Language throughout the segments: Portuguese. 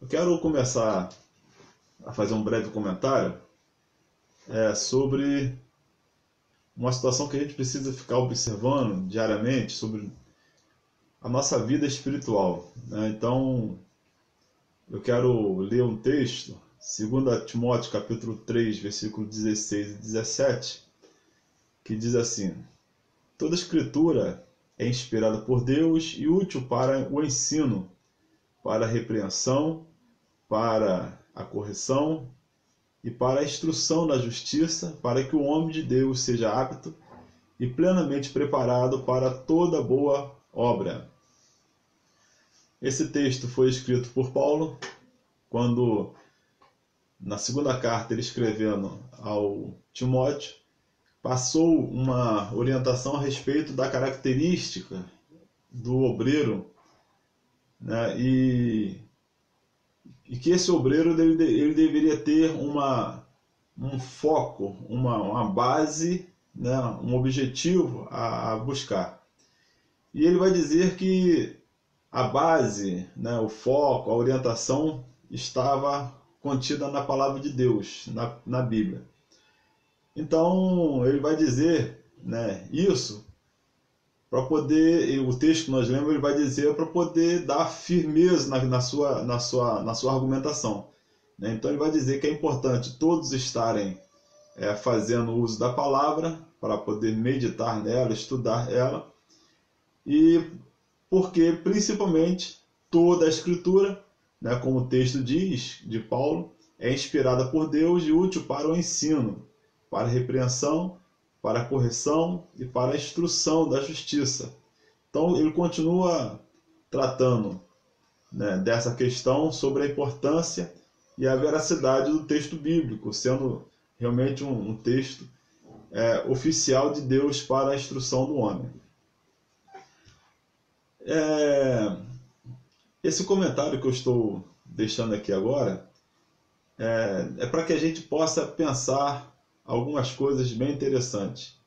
Eu quero começar a fazer um breve comentário sobre uma situação que a gente precisa ficar observando diariamente sobre a nossa vida espiritual, né? Então, eu quero ler um texto, 2 Timóteo capítulo 3, versículo 16 e 17, que diz assim: toda escritura é inspirada por Deus e útil para o ensino, para a repreensão, para a correção e para a instrução na justiça, para que o homem de Deus seja apto e plenamente preparado para toda boa obra. Esse texto foi escrito por Paulo, quando, na segunda carta, ele escrevendo ao Timóteo, passou uma orientação a respeito da característica do obreiro, né? E que esse obreiro ele deveria ter um foco, uma base, né? Um objetivo a buscar. E ele vai dizer que a base, né? O foco, a orientação estava contida na palavra de Deus, na Bíblia. Então ele vai dizer, né, isso para poder, o texto que nós lemos, ele vai dizer para poder dar firmeza na sua argumentação, né? Então ele vai dizer que é importante todos estarem fazendo uso da palavra para poder meditar nela, estudar ela, e porque principalmente toda a escritura, né, como o texto diz de Paulo, é inspirada por Deus e útil para o ensino, para a repreensão, para a correção e para a instrução da justiça. Então ele continua tratando, né, dessa questão sobre a importância e a veracidade do texto bíblico, sendo realmente um texto oficial de Deus para a instrução do homem. Esse comentário que eu estou deixando aqui agora é para que a gente possa pensar algumas coisas bem interessantes.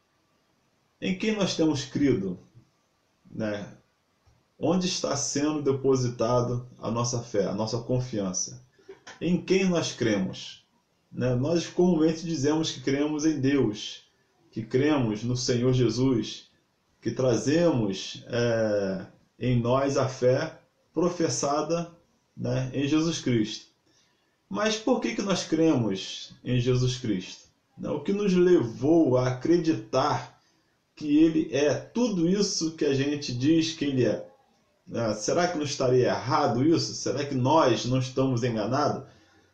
Em quem nós temos crido, né? Onde está sendo depositado a nossa fé, a nossa confiança? Em quem nós cremos, né? Nós comumente dizemos que cremos em Deus, que cremos no Senhor Jesus, que trazemos em nós a fé professada, né, em Jesus Cristo. Mas por que nós cremos em Jesus Cristo? O que nos levou a acreditar que Ele é tudo isso que a gente diz que Ele é? Será que não estaria errado isso? Será que nós não estamos enganados?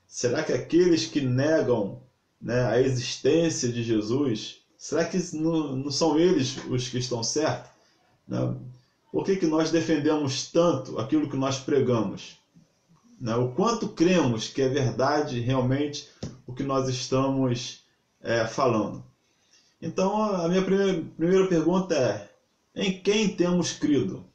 Será que aqueles que negam, né, a existência de Jesus, será que não são eles os que estão certos? Por que nós defendemos tanto aquilo que nós pregamos? O quanto cremos que é verdade realmente o que nós estamos falando. Então, a minha primeira pergunta é: em quem temos crido?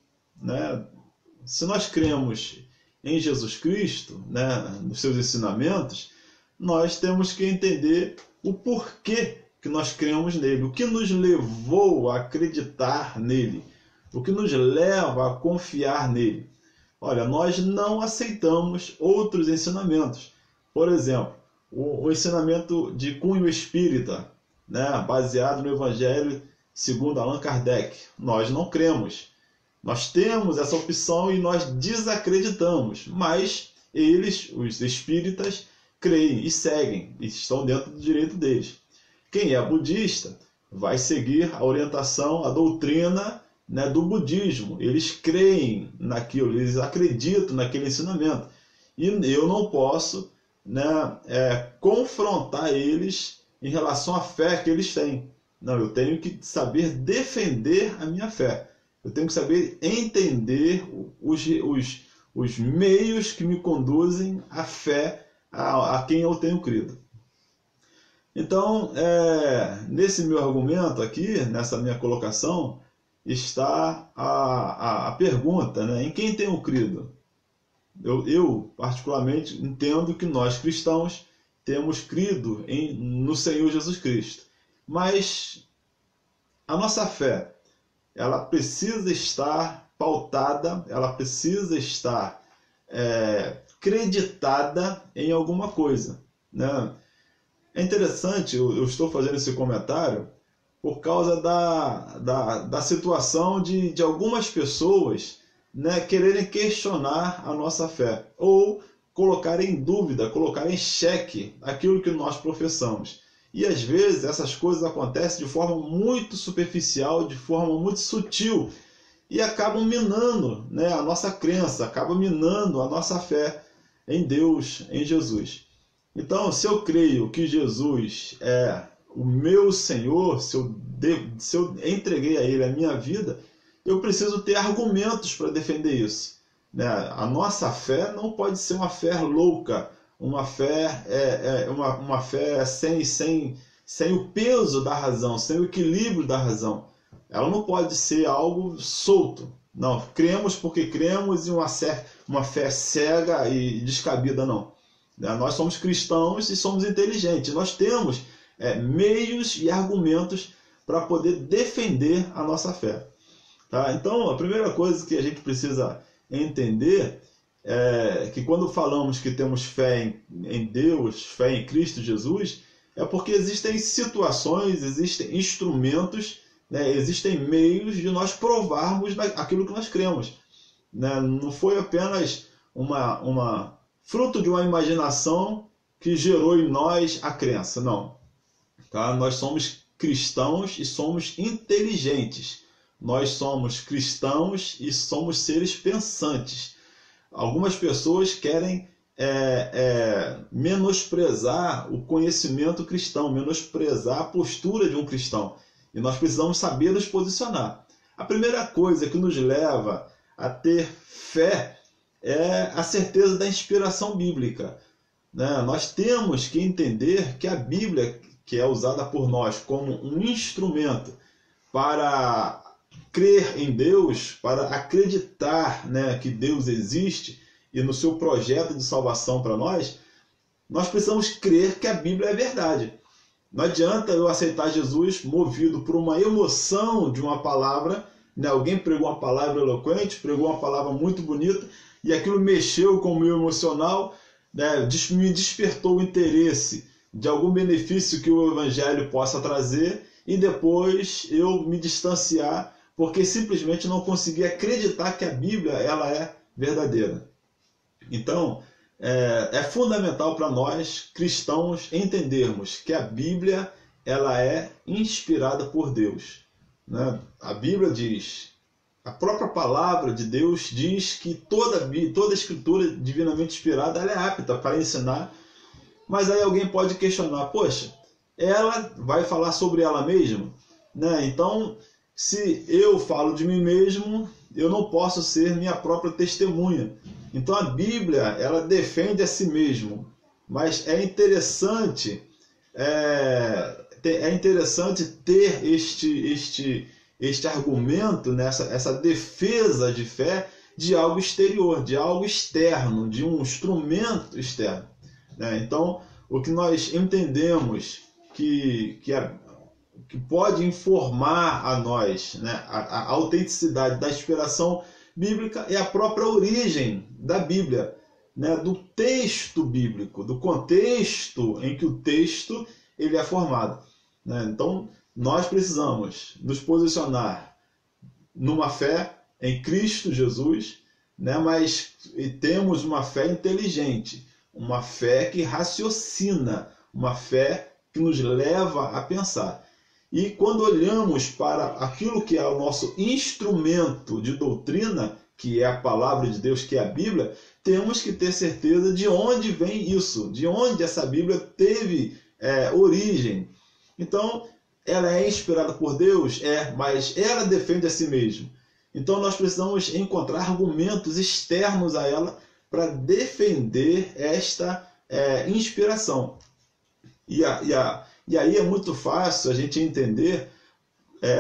Se nós cremos em Jesus Cristo, né, nos seus ensinamentos, nós temos que entender o porquê que nós cremos nele, o que nos levou a acreditar nele, o que nos leva a confiar nele. Olha, nós não aceitamos outros ensinamentos. Por exemplo, o ensinamento de cunho espírita, né, baseado no Evangelho segundo Allan Kardec. Nós não cremos. Nós temos essa opção e nós desacreditamos. Mas eles, os espíritas, creem e seguem, e estão dentro do direito deles. Quem é budista vai seguir a orientação, a doutrina, né, do budismo. Eles creem naquilo, eles acreditam naquele ensinamento. E eu não posso, né, confrontar eles em relação à fé que eles têm. Não, eu tenho que saber defender a minha fé. Eu tenho que saber entender os meios que me conduzem à fé a quem eu tenho crido. Então, nesse meu argumento aqui, nessa minha colocação, está a pergunta, né? Em quem tenho crido? Eu, particularmente, entendo que nós cristãos temos crido no Senhor Jesus Cristo. Mas a nossa fé, ela precisa estar pautada, ela precisa estar creditada em alguma coisa, né? É interessante, eu estou fazendo esse comentário por causa da situação de algumas pessoas, né, quererem questionar a nossa fé, ou colocar em dúvida, colocar em xeque aquilo que nós professamos. E às vezes essas coisas acontecem de forma muito superficial, de forma muito sutil, e acabam minando, né, a nossa crença, acabam minando a nossa fé em Deus, em Jesus. Então, se eu creio que Jesus é o meu Senhor, se eu entreguei a Ele a minha vida, eu preciso ter argumentos para defender isso, né? A nossa fé não pode ser uma fé louca, uma fé, uma fé sem o peso da razão, sem o equilíbrio da razão. Ela não pode ser algo solto. Não, cremos porque cremos e uma fé cega e descabida, não. Nós somos cristãos e somos inteligentes. Nós temos meios e argumentos para poder defender a nossa fé. Tá? Então, a primeira coisa que a gente precisa entender é que quando falamos que temos fé em Deus, fé em Cristo Jesus, é porque existem situações, existem instrumentos, né, existem meios de nós provarmos aquilo que nós cremos. Né? Não foi apenas fruto de uma imaginação que gerou em nós a crença, não. Tá? Nós somos cristãos e somos inteligentes. Nós somos cristãos e somos seres pensantes. Algumas pessoas querem menosprezar o conhecimento cristão, menosprezar a postura de um cristão. E nós precisamos saber nos posicionar. A primeira coisa que nos leva a ter fé é a certeza da inspiração bíblica. Né? Nós temos que entender que a Bíblia, que é usada por nós como um instrumento para crer em Deus, para acreditar, né, que Deus existe e no seu projeto de salvação para nós precisamos crer que a Bíblia é verdade. Não adianta eu aceitar Jesus movido por uma emoção de uma palavra, né? Alguém pregou uma palavra eloquente, pregou uma palavra muito bonita, e aquilo mexeu com o meu emocional, né? Me despertou o interesse de algum benefício que o Evangelho possa trazer, e depois eu me distanciar, porque simplesmente não consegui acreditar que a Bíblia ela é verdadeira. Então, é fundamental para nós, cristãos, entendermos que a Bíblia ela é inspirada por Deus. Né? A Bíblia diz, a própria palavra de Deus diz que toda escritura divinamente inspirada ela é apta para ensinar, mas aí alguém pode questionar, poxa, ela vai falar sobre ela mesma? Né? Então, se eu falo de mim mesmo, eu não posso ser minha própria testemunha. Então a Bíblia ela defende a si mesmo, mas é interessante ter este argumento, né, essa defesa de fé de algo exterior, de algo externo, de um instrumento externo. Né? Então o que nós entendemos que pode informar a nós, né, a autenticidade da inspiração bíblica é a própria origem da Bíblia, né, do texto bíblico, do contexto em que o texto ele é formado. Né? Então, nós precisamos nos posicionar numa fé em Cristo Jesus, né, mas temos uma fé inteligente, uma fé que raciocina, uma fé que nos leva a pensar. E quando olhamos para aquilo que é o nosso instrumento de doutrina, que é a palavra de Deus, que é a Bíblia, temos que ter certeza de onde vem isso, de onde essa Bíblia teve origem. Então, ela é inspirada por Deus? Mas ela defende a si mesma. Então, nós precisamos encontrar argumentos externos a ela para defender esta inspiração. E aí é muito fácil a gente entender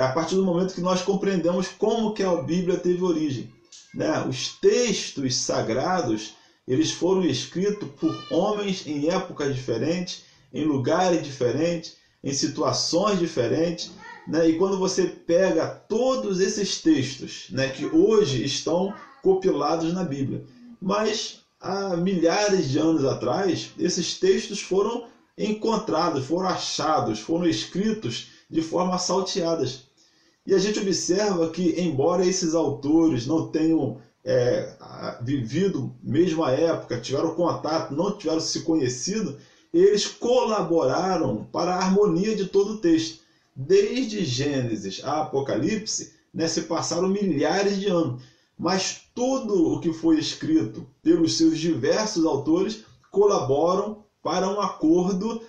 a partir do momento que nós compreendemos como que a Bíblia teve origem. Né? Os textos sagrados eles foram escritos por homens em épocas diferentes, em lugares diferentes, em situações diferentes. Né? E quando você pega todos esses textos, né, que hoje estão compilados na Bíblia, mas há milhares de anos atrás, esses textos foram encontrados, foram achados, foram escritos de forma salteadas. E a gente observa que, embora esses autores não tenham vivido mesmo a época, tiveram contato, não tiveram se conhecido, eles colaboraram para a harmonia de todo o texto. Desde Gênesis a Apocalipse, se passaram milhares de anos, mas tudo o que foi escrito pelos seus diversos autores colaboram para um acordo,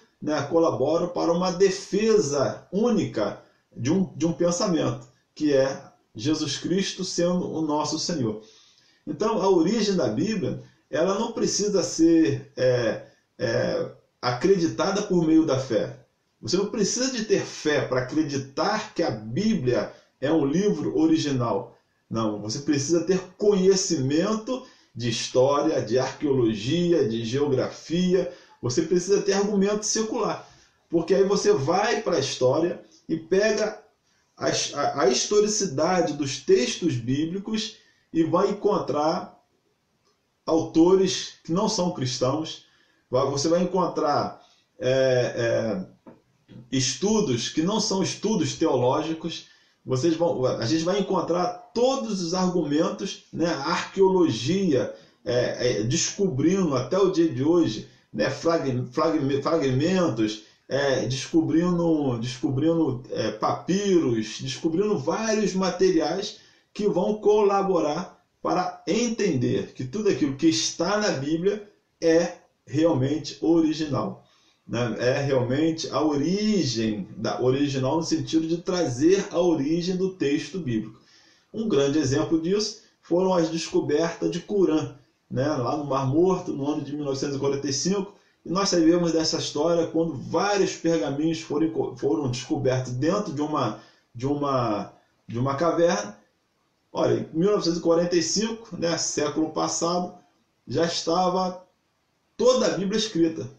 colaboram para uma defesa única de um pensamento, que é Jesus Cristo sendo o nosso Senhor. Então, a origem da Bíblia, ela não precisa ser acreditada por meio da fé. Você não precisa de ter fé para acreditar que a Bíblia é um livro original. Não, você precisa ter conhecimento de história, de arqueologia, de geografia. Você precisa ter argumento secular. Porque aí você vai para a história e pega a historicidade dos textos bíblicos e vai encontrar autores que não são cristãos. Você vai encontrar estudos que não são estudos teológicos. A gente vai encontrar todos os argumentos, a arqueologia descobrindo até o dia de hoje, fragmentos, descobrindo papiros, descobrindo vários materiais que vão colaborar para entender que tudo aquilo que está na Bíblia é realmente original. É realmente a origem, original no sentido de trazer a origem do texto bíblico. Um grande exemplo disso foram as descobertas de Qumran, lá no Mar Morto, no ano de 1945. E nós sabemos dessa história quando vários pergaminhos foram descobertos dentro de uma caverna. Olha, em 1945, século passado, já estava toda a Bíblia escrita.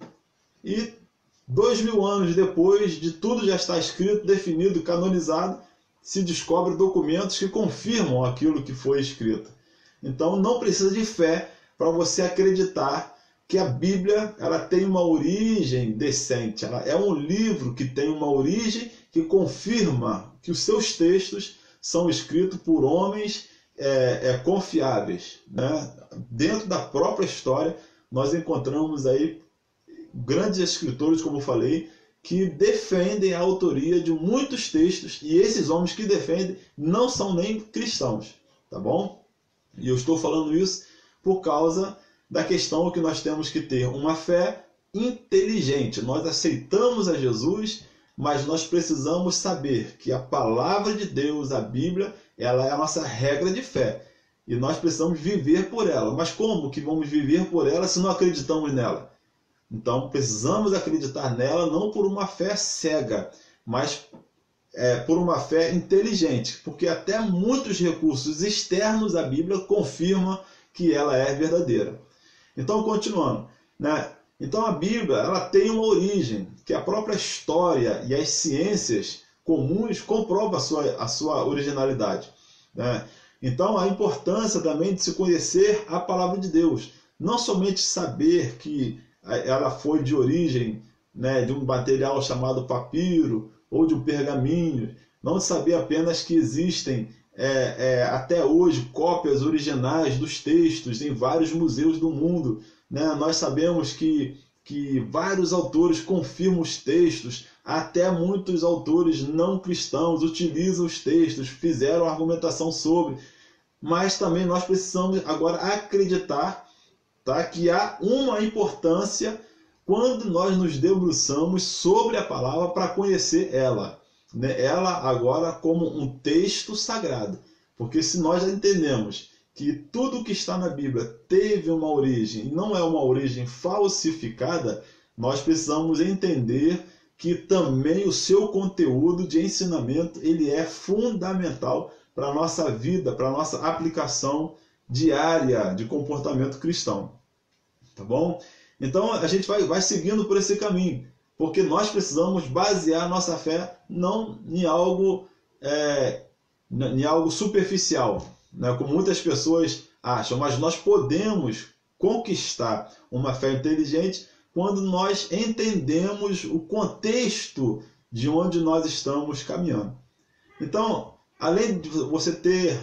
E 2000 anos depois de tudo já estar escrito, definido, canonizado, se descobrem documentos que confirmam aquilo que foi escrito. Então não precisa de fé para você acreditar que a Bíblia ela tem uma origem decente. Ela é um livro que tem uma origem que confirma que os seus textos são escritos por homens confiáveis. Dentro da própria história, nós encontramos aí grandes escritores, como eu falei, que defendem a autoria de muitos textos, e esses homens que defendem não são nem cristãos, tá bom? E eu estou falando isso por causa da questão que nós temos que ter uma fé inteligente. Nós aceitamos a Jesus, mas nós precisamos saber que a palavra de Deus, a Bíblia, ela é a nossa regra de fé. E nós precisamos viver por ela. Mas como que vamos viver por ela se não acreditamos nela? Então precisamos acreditar nela não por uma fé cega, mas por uma fé inteligente. Porque até muitos recursos externos à Bíblia confirmam que ela é verdadeira. Então, continuando, Então a Bíblia ela tem uma origem, que a própria história e as ciências comuns comprovam a sua originalidade. Então a importância também de se conhecer a palavra de Deus. Não somente saber que ela foi de origem de um material chamado papiro ou de um pergaminho. Não saber apenas que existem até hoje cópias originais dos textos em vários museus do mundo. Nós sabemos que vários autores confirmam os textos, até muitos autores não cristãos utilizam os textos, fizeram argumentação sobre, mas também nós precisamos agora acreditar que há uma importância quando nós nos debruçamos sobre a palavra para conhecer ela. Ela agora como um texto sagrado. Porque se nós já entendemos que tudo que está na Bíblia teve uma origem e não é uma origem falsificada, nós precisamos entender que também o seu conteúdo de ensinamento ele é fundamental para a nossa vida, para a nossa aplicação diária de comportamento cristão. Tá bom? Então a gente vai seguindo por esse caminho, porque nós precisamos basear nossa fé não em algo superficial, como muitas pessoas acham, mas nós podemos conquistar uma fé inteligente quando nós entendemos o contexto de onde nós estamos caminhando. Então, além de você ter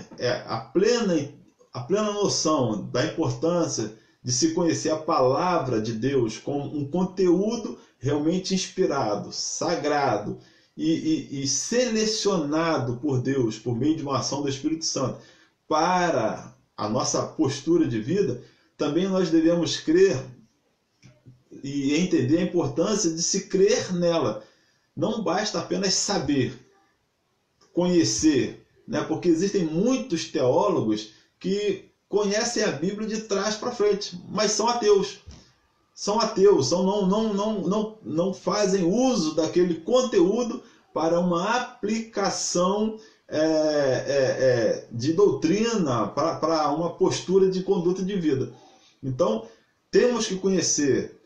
a plena noção da importância de se conhecer a palavra de Deus como um conteúdo realmente inspirado, sagrado e selecionado por Deus por meio de uma ação do Espírito Santo para a nossa postura de vida, também nós devemos crer e entender a importância de se crer nela. Não basta apenas saber, conhecer, né? Porque existem muitos teólogos que conhecem a Bíblia de trás para frente, mas são ateus. São ateus, não fazem uso daquele conteúdo para uma aplicação de doutrina, para uma postura de conduta de vida. Então, temos que conhecer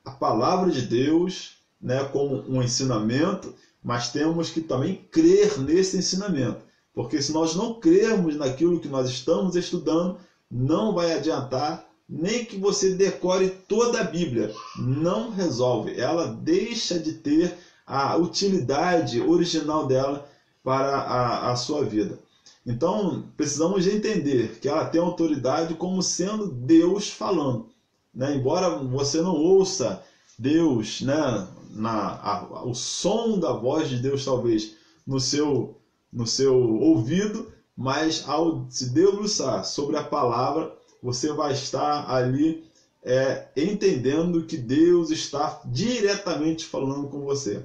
a palavra de Deus, né, como um ensinamento, mas temos que também crer nesse ensinamento. Porque se nós não crermos naquilo que nós estamos estudando, não vai adiantar nem que você decore toda a Bíblia. Não resolve. Ela deixa de ter a utilidade original dela para a sua vida. Então, precisamos entender que ela tem autoridade como sendo Deus falando, né? Embora você não ouça Deus, né, o som da voz de Deus talvez no seu ouvido, mas ao se debruçar sobre a palavra, você vai estar ali entendendo que Deus está diretamente falando com você.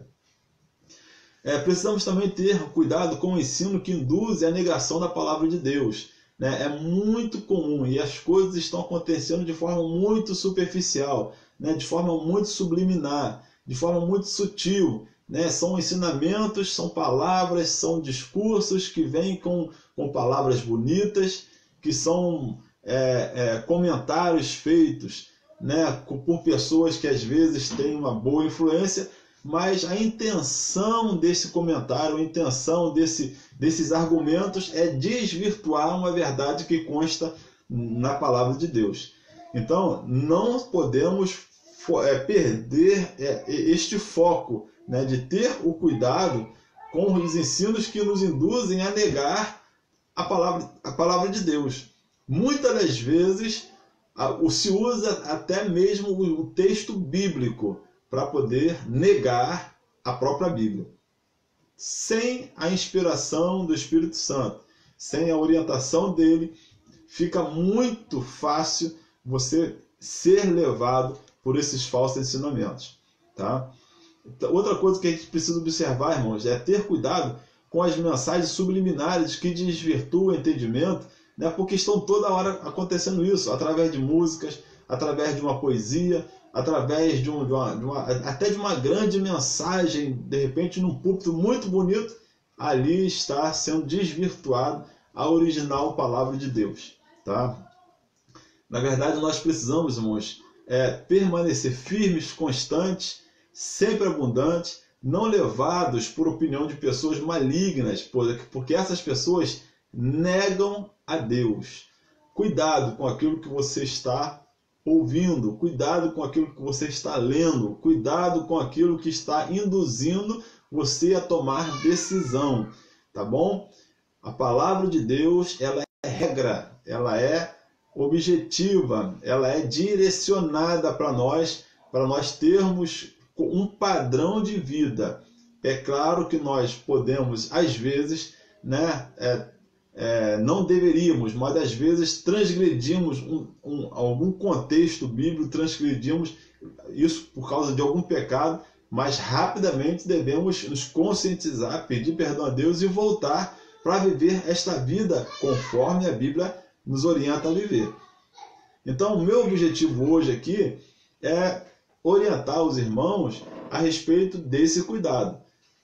Precisamos também ter cuidado com o ensino que induz a negação da palavra de Deus, né? É muito comum e as coisas estão acontecendo de forma muito superficial, né? De forma muito subliminar, de forma muito sutil, né? São ensinamentos, são palavras, são discursos que vêm com palavras bonitas, que são comentários feitos, né, por pessoas que às vezes têm uma boa influência, mas a intenção desse comentário, a intenção desses argumentos é desvirtuar uma verdade que consta na palavra de Deus. Então, não podemos perder este foco, né, de ter o cuidado com os ensinos que nos induzem a negar a palavra de Deus. Muitas das vezes se usa até mesmo o texto bíblico para poder negar a própria Bíblia. Sem a inspiração do Espírito Santo, sem a orientação dele, fica muito fácil você ser levado por esses falsos ensinamentos, tá? Outra coisa que a gente precisa observar, irmãos, é ter cuidado com as mensagens subliminares que desvirtuam o entendimento, né? Porque estão toda hora acontecendo isso, através de músicas, através de uma poesia, através até de uma grande mensagem, de repente num púlpito muito bonito, ali está sendo desvirtuado a original palavra de Deus, tá? Na verdade, nós precisamos, irmãos, permanecer firmes, constantes, sempre abundantes, não levados por opinião de pessoas malignas, porque essas pessoas negam a Deus. Cuidado com aquilo que você está ouvindo, cuidado com aquilo que você está lendo, cuidado com aquilo que está induzindo você a tomar decisão, tá bom? A palavra de Deus, ela é regra, ela é objetiva, ela é direcionada para nós termos um padrão de vida. É claro que nós podemos, às vezes, né, não deveríamos, mas às vezes transgredimos algum contexto bíblico, transgredimos isso por causa de algum pecado, mas rapidamente devemos nos conscientizar, pedir perdão a Deus e voltar para viver esta vida conforme a Bíblia nos orienta a viver. Então, o meu objetivo hoje aqui é orientar os irmãos a respeito desse cuidado,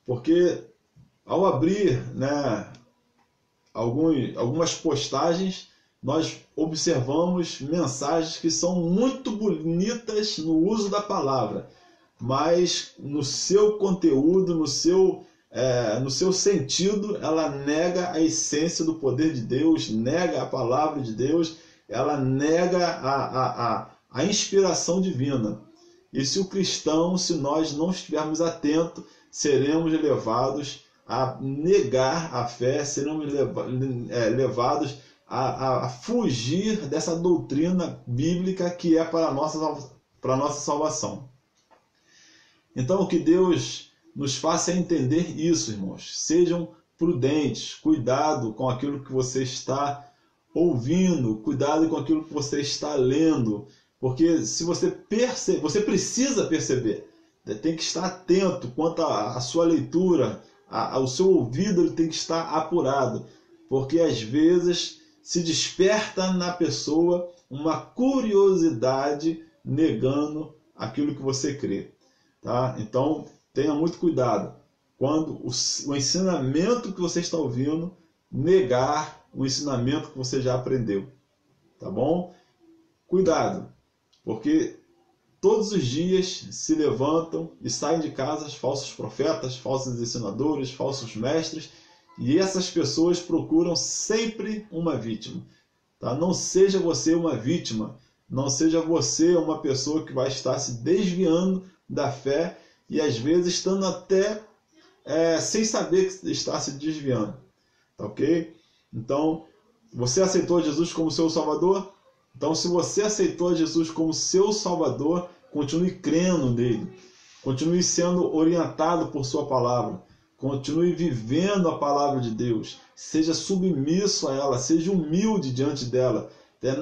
porque ao abrir, né, algumas postagens, nós observamos mensagens que são muito bonitas no uso da palavra, mas no seu conteúdo, no seu sentido, ela nega a essência do poder de Deus, nega a palavra de Deus, ela nega a inspiração divina. E se o cristão, se nós não estivermos atentos, seremos levados a negar a fé, seremos levados a fugir dessa doutrina bíblica que é para a nossa salvação. Então, que Deus nos faça entender isso, irmãos. Sejam prudentes, cuidado com aquilo que você está ouvindo, cuidado com aquilo que você está lendo, porque se você precisa perceber, tem que estar atento quanto à sua leitura, ao seu ouvido, ele tem que estar apurado, porque às vezes se desperta na pessoa uma curiosidade negando aquilo que você crê. Tá? Então, tenha muito cuidado quando o ensinamento que você está ouvindo negar o ensinamento que você já aprendeu. Tá bom? Cuidado, porque todos os dias se levantam e saem de casa falsos profetas, falsos ensinadores, falsos mestres, e essas pessoas procuram sempre uma vítima. Tá? Não seja você uma vítima, não seja você uma pessoa que vai estar se desviando da fé e às vezes estando até sem saber que está se desviando. Tá ok? Então, você aceitou Jesus como seu Salvador? Então, se você aceitou Jesus como seu Salvador, continue crendo nele. Continue sendo orientado por sua palavra. Continue vivendo a palavra de Deus. Seja submisso a ela. Seja humilde diante dela.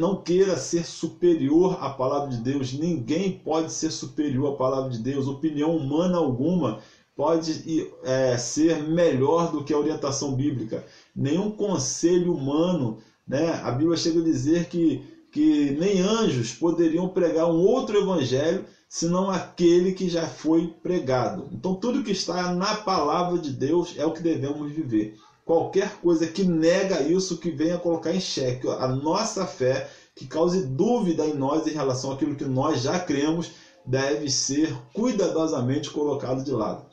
Não queira ser superior à palavra de Deus. Ninguém pode ser superior à palavra de Deus. Opinião humana alguma pode ser melhor do que a orientação bíblica. Nenhum conselho humano, né? A Bíblia chega a dizer que nem anjos poderiam pregar um outro evangelho senão aquele que já foi pregado. Então tudo que está na palavra de Deus é o que devemos viver. Qualquer coisa que nega isso, que venha colocar em xeque a nossa fé, que cause dúvida em nós em relação àquilo que nós já cremos, deve ser cuidadosamente colocado de lado.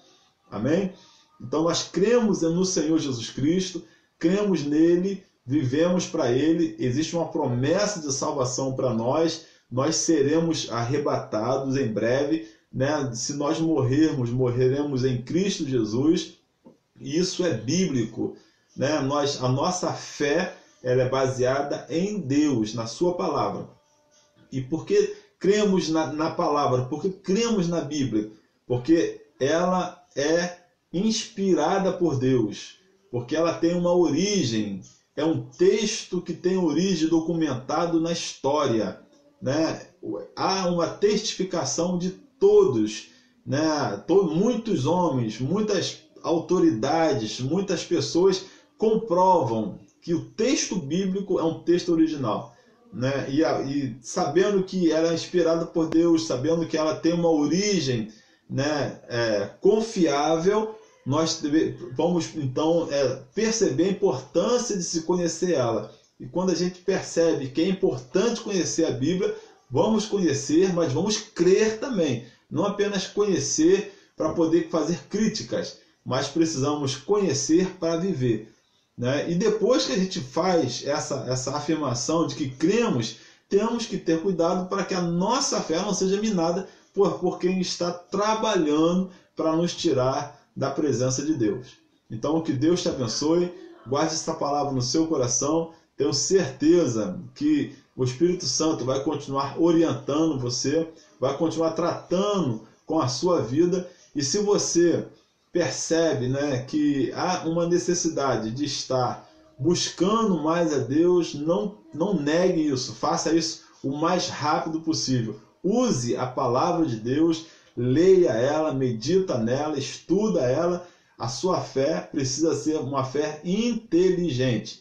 Amém? Então nós cremos no Senhor Jesus Cristo, cremos nele, vivemos para ele, existe uma promessa de salvação para nós, nós seremos arrebatados em breve, né? Se nós morreremos em Cristo Jesus, e isso é bíblico, né? A nossa fé ela é baseada em Deus, na sua palavra. E por que cremos na palavra? Porque cremos na Bíblia? Porque ela é inspirada por Deus, porque ela tem uma origem, é um texto que tem origem documentado na história, né? Há uma testificação de todos, né? Muitos homens, muitas autoridades, muitas pessoas comprovam que o texto bíblico é um texto original, né? E sabendo que ela é inspirada por Deus, sabendo que ela tem uma origem, né, confiável, nós vamos então perceber a importância de se conhecer ela. E quando a gente percebe que é importante conhecer a Bíblia, vamos conhecer, mas vamos crer também. Não apenas conhecer para poder fazer críticas, mas precisamos conhecer para viver, né? E depois que a gente faz essa afirmação de que cremos, temos que ter cuidado para que a nossa fé não seja minada por quem está trabalhando para nos tirar da presença de Deus. Então, que Deus te abençoe, guarde essa palavra no seu coração, tenho certeza que o Espírito Santo vai continuar orientando você, vai continuar tratando com a sua vida, e se você percebe, né, que há uma necessidade de estar buscando mais a Deus, não negue isso, faça isso o mais rápido possível. Use a palavra de Deus, leia ela, medita nela, estuda ela. A sua fé precisa ser uma fé inteligente.